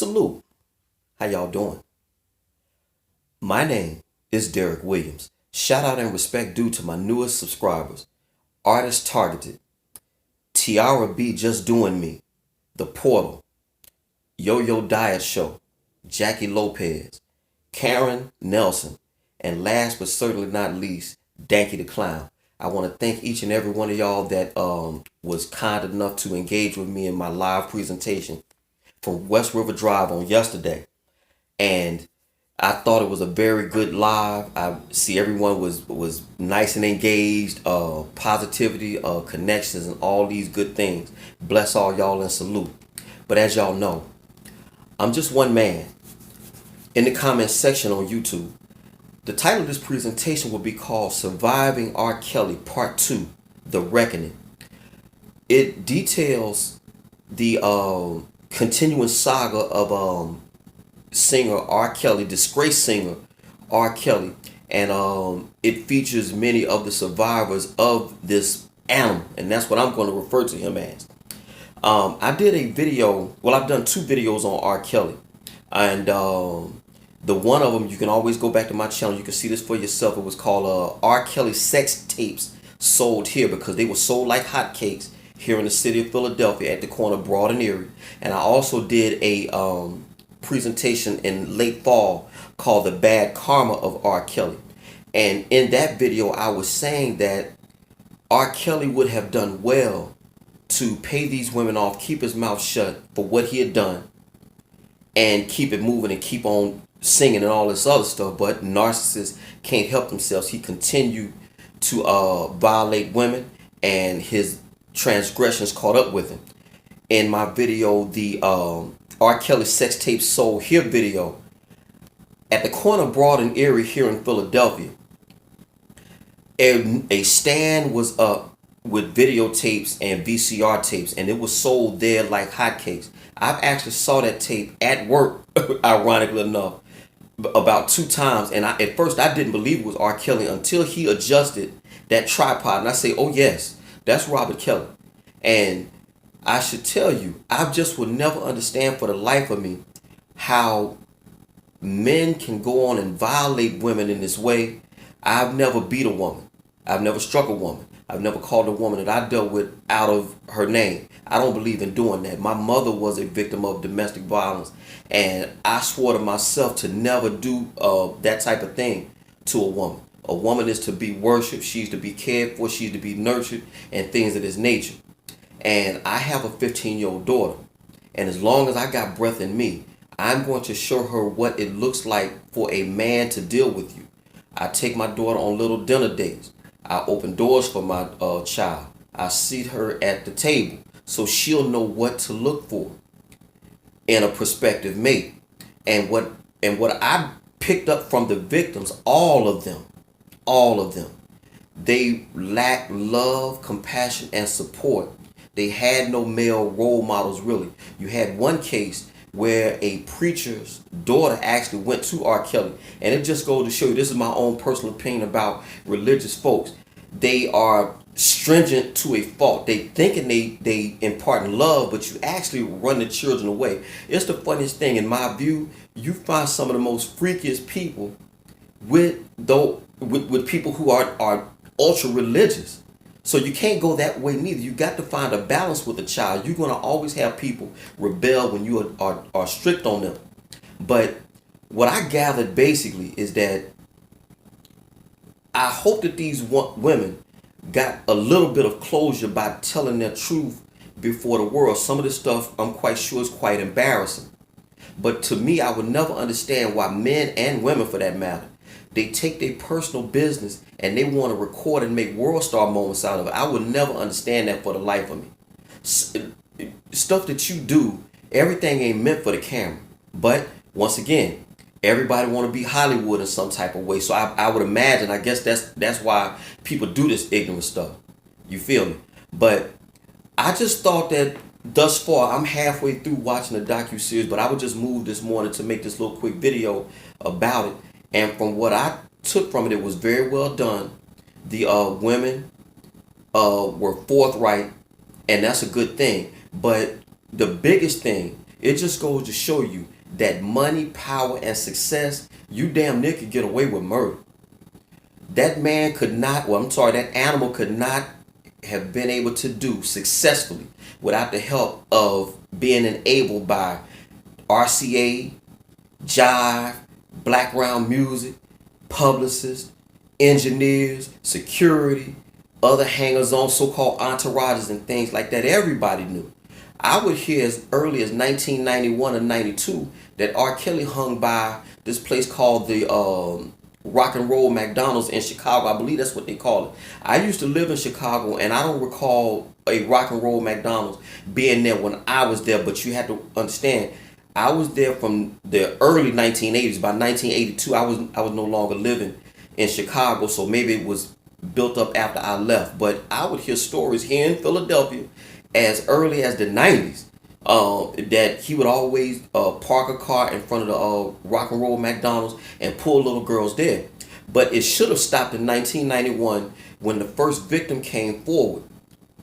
Salute. How y'all doing? My name is DerrickCWilliams. Shout out and respect due to my newest subscribers. Artist Targeted. Tiara B Just Doing Me. The Portal. Yo-Yo Diet Show. Jackie Lopez. Karen Nelson. And last but certainly not least, Danky the Clown. I want to thank each and every one of y'all that was kind enough to engage with me in my live presentation from West River Drive on yesterday. And I thought it was a very good live. I see everyone was nice and engaged, positivity, connections, and all these good things. Bless all y'all and salute. But as y'all know, I'm just one man. In the comment section on YouTube, the title of this presentation will be called Surviving R. Kelly Part 2, The Reckoning. It details the continuing saga of singer R. Kelly, disgraced singer R. Kelly, and it features many of the survivors of this animal, and that's what I'm going to refer to him as. I did a video, well, I've done two videos on R. Kelly, and the one of them, you can always go back to my channel, you can see this for yourself. It was called R. Kelly Sex Tapes Sold Here, because they were sold like hotcakes here in the city of Philadelphia at the corner of Broad and Erie. And I also did a presentation in late fall called The Bad Karma of R. Kelly. And in that video, I was saying that R. Kelly would have done well to pay these women off, keep his mouth shut for what he had done, and keep it moving and keep on singing and all this other stuff. But narcissists can't help themselves. He continued to violate women, and his transgressions caught up with him. In my video, the R. Kelly Sex Tapes Sold Here video, at the corner of Broad and Erie here in Philadelphia, a stand was up with videotapes and VCR tapes, and it was sold there like hotcakes. I've actually saw that tape at work, ironically enough, about 2 times, and at first I didn't believe it was R. Kelly until he adjusted that tripod, and I say, oh yes, that's Robert Kelly. And I should tell you, I just would never understand for the life of me how men can go on and violate women in this way. I've never beat a woman. I've never struck a woman. I've never called a woman that I dealt with out of her name. I don't believe in doing that. My mother was a victim of domestic violence, and I swore to myself to never do that type of thing to a woman. A woman is to be worshipped. She's to be cared for. She's to be nurtured, and things of this nature. And I have a 15-year-old daughter, and as long as I got breath in me, I'm going to show her what it looks like for a man to deal with you. I take my daughter on little dinner dates. I open doors for my child. I seat her at the table so she'll know what to look for in a prospective mate. And what I picked up from the victims, all of them, they lack love, compassion, and support. They had no male role models, really. You had one case where a preacher's daughter actually went to R. Kelly. And it just goes to show you, this is my own personal opinion about religious folks. They are stringent to a fault. They thinking they impart love, but you actually run the children away. It's the funniest thing. In my view, you find some of the most freakiest people with people who are ultra religious. So you can't go that way neither. You got to find a balance with a child. You're going to always have people rebel when you are strict on them. But what I gathered basically is that I hope that these women got a little bit of closure by telling their truth before the world. Some of this stuff, I'm quite sure, is quite embarrassing. But to me, I would never understand why men and women, for that matter, they take their personal business and they want to record and make world star moments out of it. I would never understand that for the life of me. Stuff that you do, everything ain't meant for the camera. But once again, everybody want to be Hollywood in some type of way. So I would imagine, I guess that's why people do this ignorant stuff. You feel me? But I just thought that thus far, I'm halfway through watching the docu-series, but I would just move this morning to make this little quick video about it. And from what I took from it, it was very well done. The women were forthright, and that's a good thing. But the biggest thing It just goes to show you that money, power, and success, you damn near could get away with murder. That man could not, well, I'm sorry, that animal could not have been able to do successfully without the help of being enabled by RCA, Jive, Black Round Music, publicists, engineers, security, other hangers on, so-called entourages and things like that. Everybody knew. I would hear as early as 1991 or 92 that R. Kelly hung by this place called the Rock and Roll McDonald's in Chicago. I believe that's what they call it. I used to live in Chicago, and I don't recall a Rock and Roll McDonald's being there when I was there, but you had to understand, I was there from the early 1980s. By 1982, I was no longer living in Chicago, so maybe it was built up after I left. But I would hear stories here in Philadelphia as early as the 90s that he would always park a car in front of the Rock and Roll McDonald's and pull little girls there. But it should have stopped in 1991 when the first victim came forward.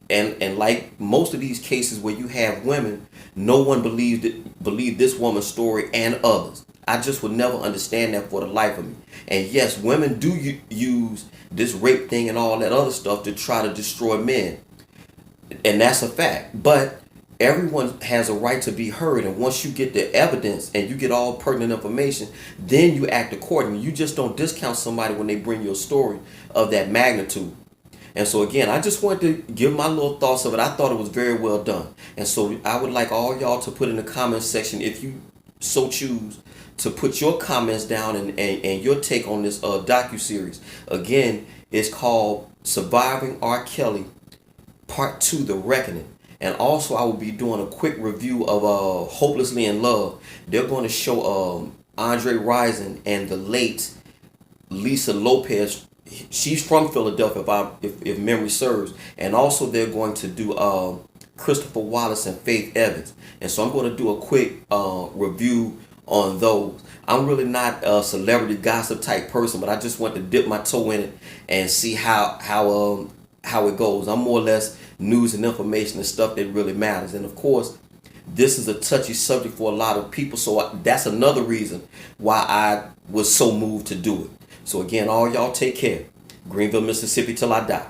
And like most of these cases where you have women, no one believed this woman's story and others. I just would never understand that for the life of me. And yes, women do use this rape thing and all that other stuff to try to destroy men. And that's a fact. But everyone has a right to be heard. And once you get the evidence and you get all pertinent information, then you act accordingly. You just don't discount somebody when they bring you a story of that magnitude. And so again, I just wanted to give my little thoughts of it. I thought it was very well done. And so I would like all y'all to put in the comments section, if you so choose, to put your comments down and your take on this docu-series. Again, it's called Surviving R. Kelly Part 2, The Reckoning. And also I will be doing a quick review of Hopelessly in Love. They're going to show Andre Rison and the late Lisa Lopez. She's from Philadelphia, if memory serves. And also they're going to do Christopher Wallace and Faith Evans. And so I'm going to do a quick review on those. I'm really not a celebrity gossip type person, but I just want to dip my toe in it and see how it goes. I'm more or less news and information and stuff that really matters. And of course, this is a touchy subject for a lot of people, so that's another reason why I was so moved to do it. So again, all y'all take care. Greenville, Mississippi till I die.